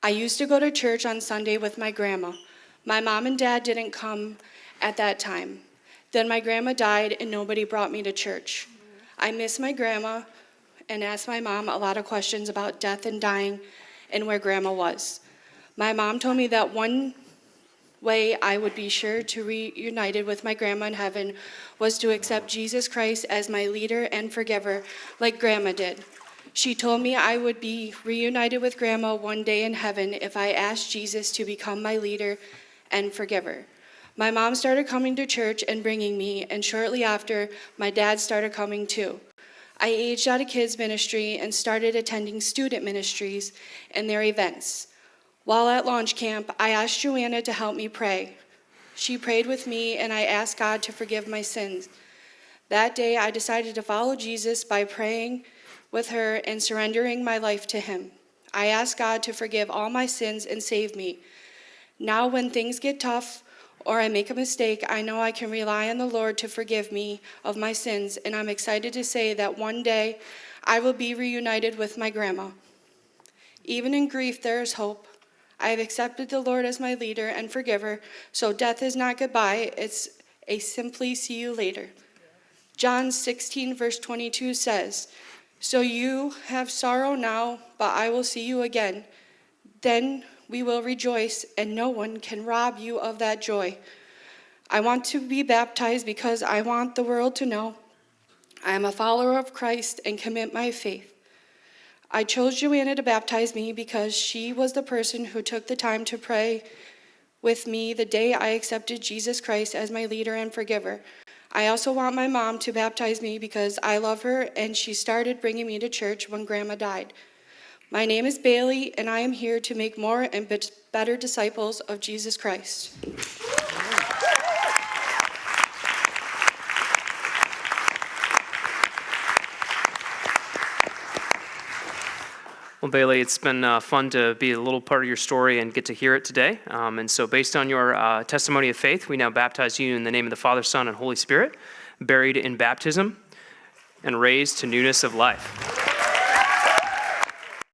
I used to go to church on Sunday with my grandma. My mom and dad didn't come at that time. Then my grandma died and nobody brought me to church. I miss my grandma and asked my mom a lot of questions about death and dying and where grandma was. My mom told me that one way I would be sure to reunited with my grandma in heaven was to accept Jesus Christ as my leader and forgiver like grandma did. She told me I would be reunited with grandma one day in heaven if I asked Jesus to become my leader and forgiver. My mom started coming to church and bringing me, and shortly after, my dad started coming too. I aged out of kids ministry and started attending student ministries and their events. While at launch camp, I asked Joanna to help me pray. She prayed with me, and I asked God to forgive my sins. That day, I decided to follow Jesus by praying with her and surrendering my life to him. I asked God to forgive all my sins and save me. Now, when things get tough or I make a mistake, I know I can rely on the Lord to forgive me of my sins, and I'm excited to say that one day I will be reunited with my grandma. Even in grief, there is hope. I have accepted the Lord as my leader and forgiver, so death is not goodbye, it's a simply see you later. John 16, verse 22 says, "So you have sorrow now, but I will see you again. Then we will rejoice, and no one can rob you of that joy." I want to be baptized because I want the world to know I am a follower of Christ and commit my faith. I chose Joanna to baptize me because she was the person who took the time to pray with me the day I accepted Jesus Christ as my leader and forgiver. I also want my mom to baptize me because I love her and she started bringing me to church when Grandma died. My name is Bailee, and I am here to make more and better disciples of Jesus Christ. Well, Bailee, it's been fun to be a little part of your story and get to hear it today. And so based on your testimony of faith, we now baptize you in the name of the Father, Son, and Holy Spirit, buried in baptism and raised to newness of life.